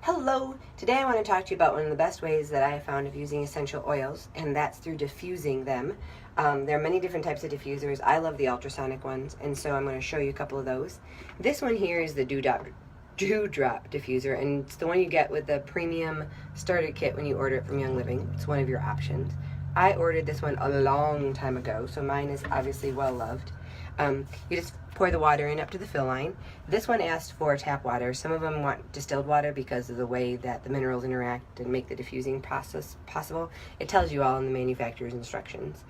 Hello! Today I want to talk to you about one of the best ways that I have found of using essential oils, and that's through diffusing them. There are many different types of diffusers. I love the ultrasonic ones, and so I'm going to show you a couple of those. This one here is the Dewdrop diffuser, and it's the one you get with the premium starter kit when you order it from Young Living. It's one of your options. I ordered this one a long time ago, so mine is obviously well loved. You just pour the water in up to the fill line. This one asked for tap water. Some of them want distilled water because of the way that the minerals interact and make the diffusing process possible. It tells you all in the manufacturer's instructions.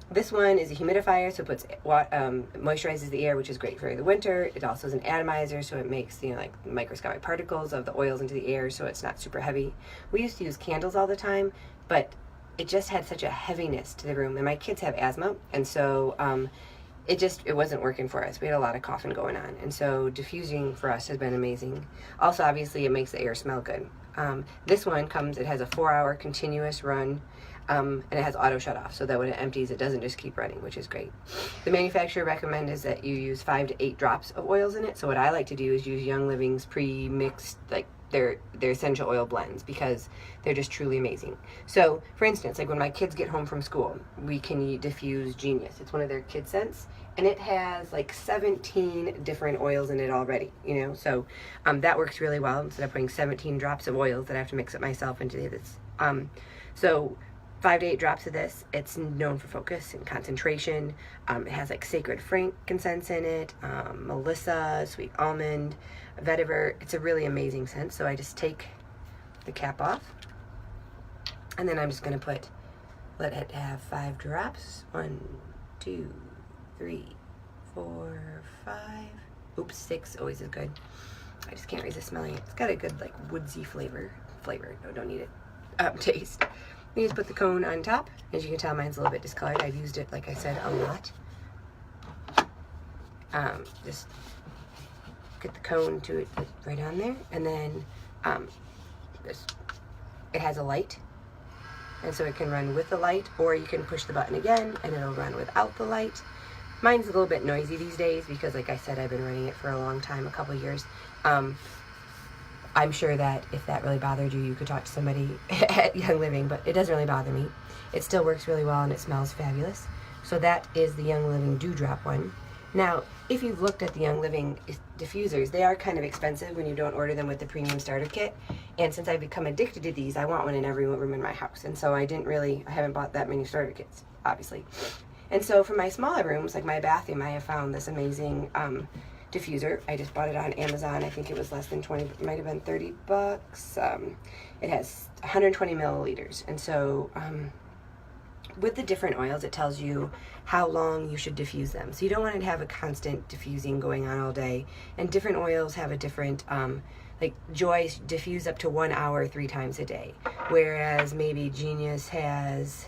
This one is a humidifier, so it puts moisturizes the air, which is great for the winter. It also is an atomizer, so it makes like microscopic particles of the oils into the air, so it's not super heavy. We used to use candles all the time, but it just had such a heaviness to the room, and my kids have asthma, and so it wasn't working for us. We had a lot of coughing going on, and so diffusing for us has been amazing. Also, obviously, it makes the air smell good. This one it has a 4-hour continuous run, and it has auto shut off, so that when it empties, it doesn't just keep running, which is great. The manufacturer recommends that you use 5 to 8 drops of oils in it, so what I like to do is use Young Living's pre-mixed, like their essential oil blends, because they're just truly amazing. So for instance, like when my kids get home from school, we can diffuse Genius. It's one of their kid scents, and it has like 17 different oils in it already, so that works really well. Instead of putting 17 drops of oils that I have to mix it myself into this. So 5 to 8 drops of this. It's known for focus and concentration. It has like sacred frankincense in it, melissa, sweet almond, vetiver. It's a really amazing scent. So I just take the cap off, and then I'm just going to let it have 5 drops. 1, 2, 3, 4, 5. Oops, 6 always is good. I just can't resist smelling it. It's got a good like woodsy flavor. No, don't need it. Taste. You just put the cone on top. As you can tell, mine's a little bit discolored. I've used it, like I said, a lot. Just get the cone to it right on there, and then it has a light, and so it can run with the light, or you can push the button again and it'll run without the light. Mine's a little bit noisy these days because, like I said, I've been running it for a long time, a couple of years. I'm sure that if that really bothered you, you could talk to somebody at Young Living, but it doesn't really bother me. It still works really well, and it smells fabulous. So that is the Young Living Dewdrop one. Now, if you've looked at the Young Living diffusers, they are kind of expensive when you don't order them with the premium starter kit. And since I've become addicted to these, I want one in every room in my house. And so I haven't bought that many starter kits, obviously. And so for my smaller rooms, like my bathroom, I have found this amazing diffuser. I just bought it on Amazon. I think it was less than 20, it might have been 30 bucks. It has 120 milliliters. And so with the different oils, it tells you how long you should diffuse them. So you don't want to have a constant diffusing going on all day. And different oils have a different, like Joy diffuse up to 1 hour 3 times a day. Whereas maybe Genius has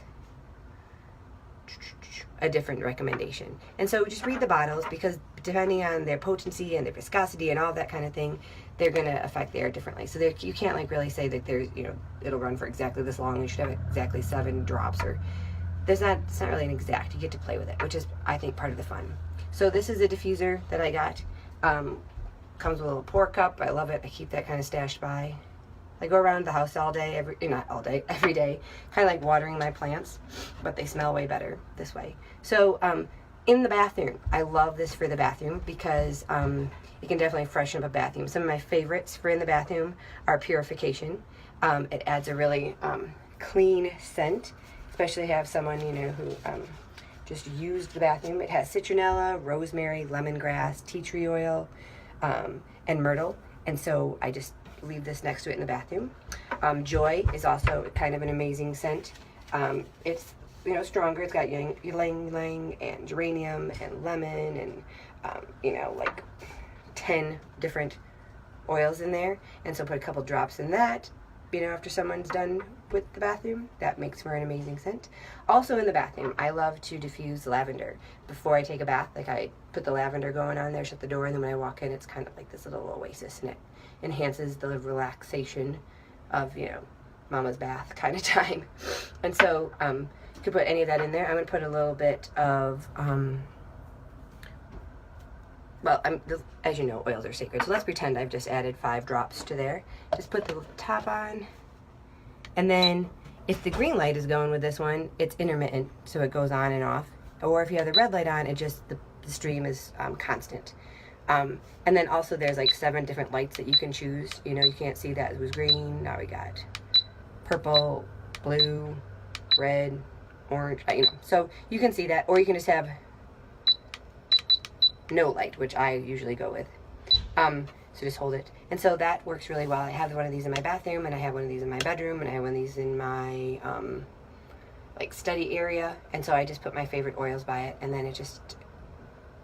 a different recommendation. And so just read the bottles, because depending on their potency and their viscosity and all that kind of thing, they're going to affect the air differently. So you can't like really say that there's, it'll run for exactly this long. You should have exactly 7 drops, or it's not really an exact. You get to play with it, which is, I think, part of the fun. So this is a diffuser that I got. Comes with a little pour cup. I love it. I keep that kind of stashed by. I go around the house all day, every day, kind of like watering my plants, but they smell way better this way. So in the bathroom, I love this for the bathroom because it can definitely freshen up a bathroom. Some of my favorites for in the bathroom are Purification. It adds a really clean scent, especially have someone, who just used the bathroom. It has citronella, rosemary, lemongrass, tea tree oil, and myrtle. And so I just leave this next to it in the bathroom. Joy is also kind of an amazing scent. It's stronger. It's got ylang-ylang and geranium and lemon and like 10 different oils in there. And so put a couple drops in that, after someone's done with the bathroom. That makes for an amazing scent. Also in the bathroom, I love to diffuse lavender. Before I take a bath, like I put the lavender going on there, shut the door, and then when I walk in, it's kind of like this little oasis, and it enhances the relaxation of, mama's bath kind of time. And so you could put any of that in there. I'm going to put a little bit of well, as you know, oils are sacred. So let's pretend I've just added 5 drops to there. Just put the top on. And then if the green light is going with this one, it's intermittent, so it goes on and off. Or if you have the red light on, it just, the stream is constant. And then also there's like 7 different lights that you can choose. You know, you can't see that it was green. Now we got purple, blue, red, orange, you know. So you can see that, or you can just have no light, which I usually go with. So just hold it. And so that works really well. I have one of these in my bathroom, and I have one of these in my bedroom, and I have one of these in my like study area. And so I just put my favorite oils by it, and then it just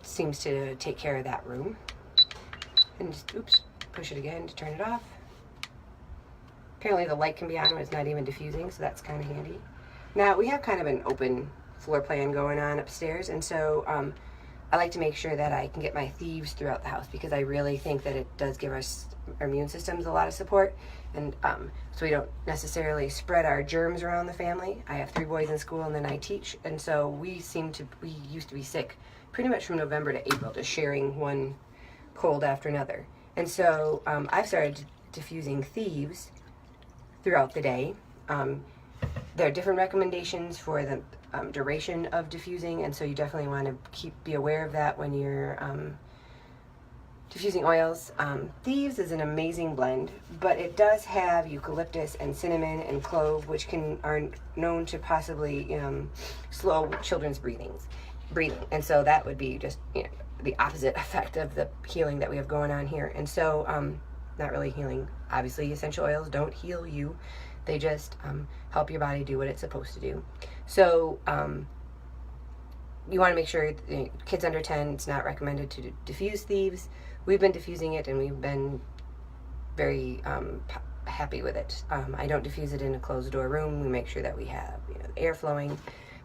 seems to take care of that room. And just, oops, push it again to turn it off. Apparently the light can be on when it's not even diffusing, so that's kind of handy. Now we have kind of an open floor plan going on upstairs, and so I like to make sure that I can get my thieves throughout the house, because I really think that it does give our immune systems a lot of support, and so we don't necessarily spread our germs around the family. I have 3 boys in school, and then I teach, and so we used to be sick pretty much from November to April, just sharing one cold after another. And so I've started diffusing thieves throughout the day. There are different recommendations for the duration of diffusing, and so you definitely want to be aware of that when you're diffusing oils. Thieves is an amazing blend, but it does have eucalyptus and cinnamon and clove, which are known to possibly slow children's breathing, and so that would be just the opposite effect of the healing that we have going on here. And so not really healing. Obviously, essential oils don't heal you. They just help your body do what it's supposed to do. So you want to make sure kids under 10, it's not recommended to diffuse thieves. We've been diffusing it, and we've been very happy with it. I don't diffuse it in a closed door room. We make sure that we have air flowing.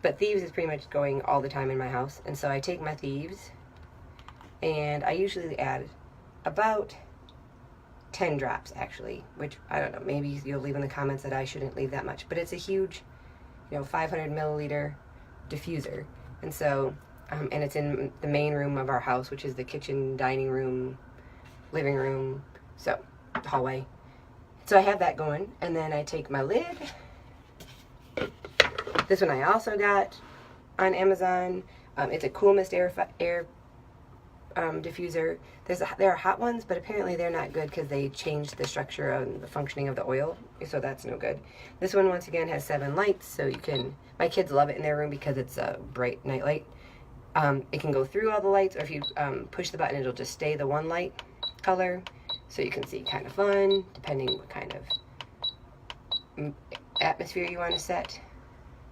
But thieves is pretty much going all the time in my house. And so I take my thieves, and I usually add about 10 drops, actually, which I don't know, maybe you'll leave in the comments that I shouldn't leave that much, but it's a huge 500 milliliter diffuser. And so and it's in the main room of our house, which is the kitchen, dining room, living room, so hallway. So I have that going, and then I take my lid. This one I also got on Amazon. It's a cool mist air diffuser. There are hot ones, but apparently they're not good because they changed the structure and the functioning of the oil, so that's no good. This one, once again, has 7 lights, so my kids love it in their room because it's a bright night light. It can go through all the lights, or if you push the button, it'll just stay the one light color, so you can see. Kind of fun, depending what kind of atmosphere you want to set.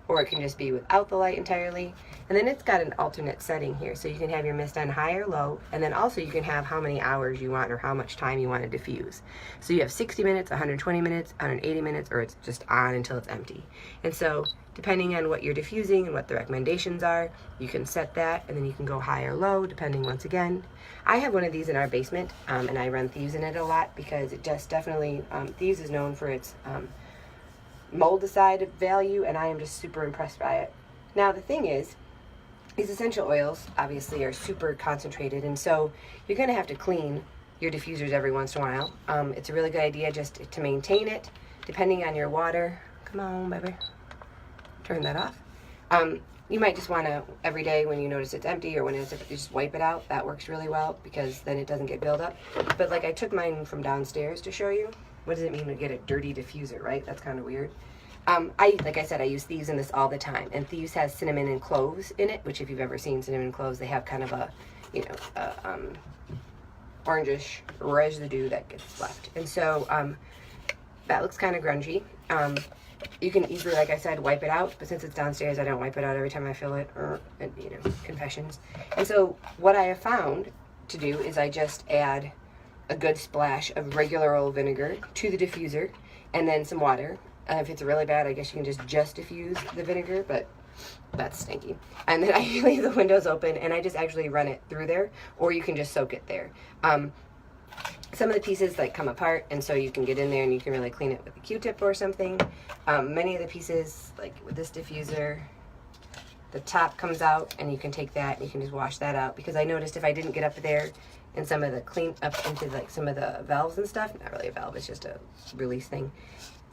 Or it can just be without the light entirely. And then it's got an alternate setting here, so you can have your mist on high or low, and then also you can have how many hours you want or how much time you want to diffuse. So you have 60 minutes, 120 minutes, 180 minutes, or it's just on until it's empty. And so depending on what you're diffusing and what the recommendations are, you can set that, and then you can go high or low depending. Once again, I have one of these in our basement, and I run Thieves in it a lot because it just definitely, Thieves is known for its moldicide value, and I am just super impressed by it. Now the thing is, these essential oils obviously are super concentrated, and so you're going to have to clean your diffusers every once in a while. It's a really good idea just to maintain it, depending on your water. Come on, baby. Turn that off. You might just want to, every day when you notice it's empty or when it's, you just wipe it out. That works really well because then it doesn't get buildup. But like I took mine from downstairs to show you. What does it mean to get a dirty diffuser, right? That's kind of weird. Like I said, I use Thieves in this all the time. And Thieves has cinnamon and cloves in it, which if you've ever seen cinnamon and cloves, they have kind of a, orangish residue that gets left. And so that looks kind of grungy. You can easily, like I said, wipe it out, but since it's downstairs, I don't wipe it out every time I fill it, or, confessions. And so what I have found to do is I just add a good splash of regular old vinegar to the diffuser, and then some water. If it's really bad, I guess you can just diffuse the vinegar, but that's stinky. And then I leave the windows open, and I just actually run it through there, or you can just soak it there. Some of the pieces come apart, and so you can get in there and you can really clean it with a Q-tip or something. Many of the pieces, like with this diffuser, the top comes out, and you can take that and you can just wash that out, because I noticed if I didn't get up there and some of the clean up into like some of the valves and stuff, not really a valve, it's just a release thing,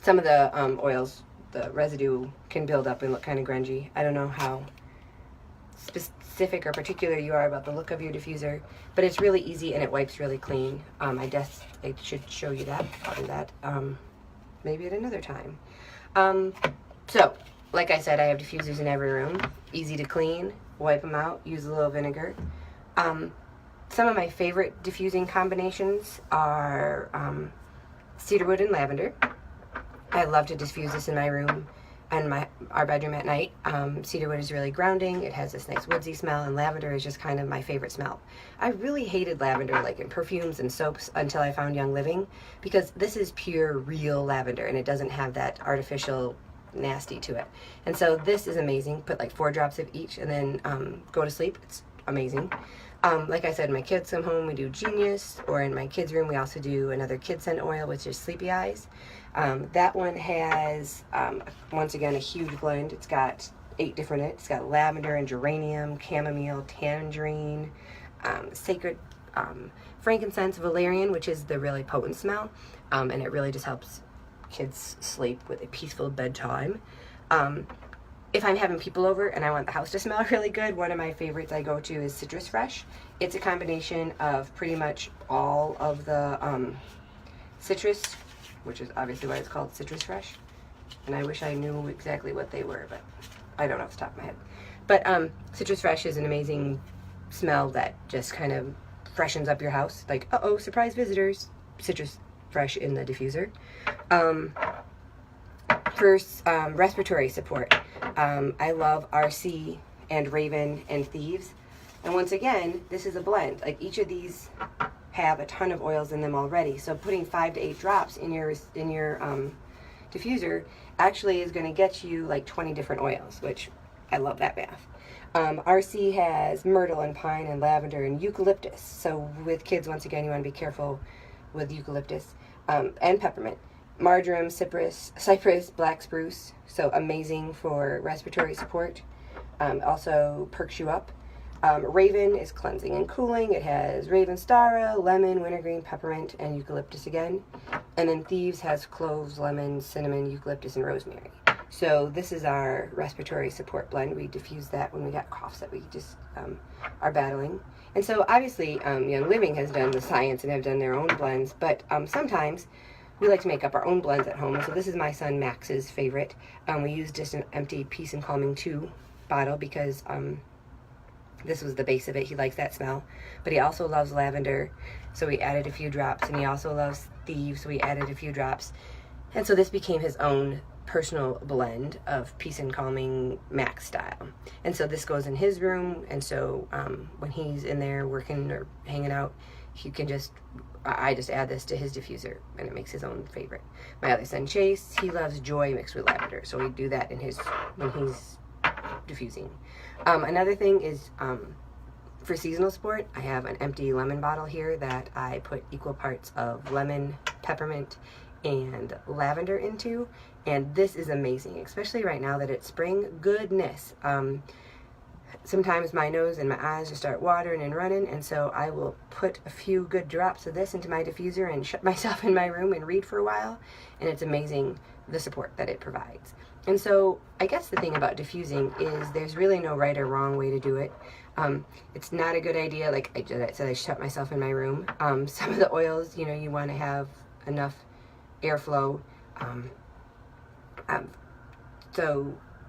some of the oils, the residue can build up and look kind of grungy. I don't know how specific or particular you are about the look of your diffuser, but it's really easy and it wipes really clean. I guess I should show you that. I'll do that maybe at another time. So like I said, I have diffusers in every room, easy to clean, wipe them out, use a little vinegar. Some of my favorite diffusing combinations are cedarwood and lavender. I love to diffuse this in my room and our bedroom at night. Cedarwood is really grounding. It has this nice woodsy smell, and lavender is just kind of my favorite smell. I really hated lavender, like in perfumes and soaps, until I found Young Living, because this is pure, real lavender, and it doesn't have that artificial nasty to it. And so this is amazing. Put like 4 drops of each, and then go to sleep. It's amazing. Like I said, my kids come home, we do Genius, or in my kids' room we also do another kid scent oil, which is Sleepy Eyes. That one has, once again, a huge blend. It's got 8 different, it's got lavender and geranium, chamomile, tangerine, sacred frankincense, valerian, which is the really potent smell, and it really just helps kids sleep with a peaceful bedtime. If I'm having people over and I want the house to smell really good, one of my favorites I go to is Citrus Fresh. It's a combination of pretty much all of the citrus, which is obviously why it's called Citrus Fresh. And I wish I knew exactly what they were, but I don't know off the top of my head. But Citrus Fresh is an amazing smell that just kind of freshens up your house. Like, uh-oh, surprise visitors. Citrus Fresh in the diffuser. First, respiratory support. I love RC and Raven and Thieves. And once again, this is a blend. Like, each of these have a ton of oils in them already. So putting 5 to 8 drops in your diffuser actually is going to get you like 20 different oils, which I love that math. RC has myrtle and pine and lavender and eucalyptus. So with kids, once again, you want to be careful with eucalyptus, and peppermint. Marjoram, cypress, black spruce, so amazing for respiratory support. Also perks you up. Raven is cleansing and cooling. It has Raven Stara, lemon, wintergreen, peppermint, and eucalyptus again. And then Thieves has cloves, lemon, cinnamon, eucalyptus, and rosemary. So this is our respiratory support blend. We diffuse that when we got coughs that we just are battling. And so obviously Young Living has done the science and have done their own blends, but sometimes we like to make up our own blends at home. So this is my son Max's favorite. We used just an empty Peace and Calming 2 bottle because this was the base of it. He likes that smell. But he also loves lavender, so we added a few drops. And he also loves Thieves, so we added a few drops. And so this became his own personal blend of Peace and Calming Max style. And so this goes in his room. And so when he's in there working or hanging out, he can I just add this to his diffuser, and it makes his own favorite. My other son Chase, he loves Joy mixed with lavender, so we do that in when he's diffusing. Another thing is for seasonal sport, I have an empty lemon bottle here that I put equal parts of lemon, peppermint, and lavender into, and this is amazing, especially right now that it's spring. Goodness. Sometimes my nose and my eyes just start watering and running, and so I will put a few good drops of this into my diffuser and shut myself in my room and read for a while, and it's amazing the support that it provides. And so I guess the thing about diffusing is there's really no right or wrong way to do it. It's not a good idea, like I said, I shut myself in my room. Some of the oils, you want to have enough airflow.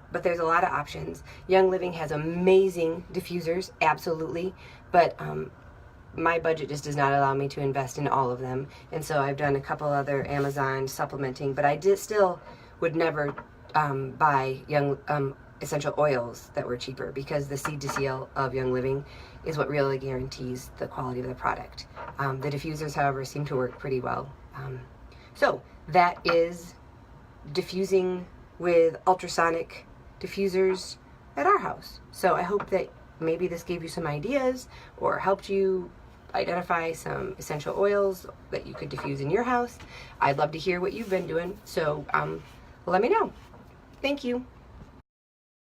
But there's a lot of options. Young Living has amazing diffusers, absolutely, but my budget just does not allow me to invest in all of them. And so I've done a couple other Amazon supplementing, but I still would never buy essential oils that were cheaper, because the seed to seal of Young Living is what really guarantees the quality of the product. The diffusers, however, seem to work pretty well. So that is diffusing with ultrasonic diffusers at our house. So I hope that maybe this gave you some ideas or helped you identify some essential oils that you could diffuse in your house. I'd love to hear what you've been doing, so let me know. Thank you.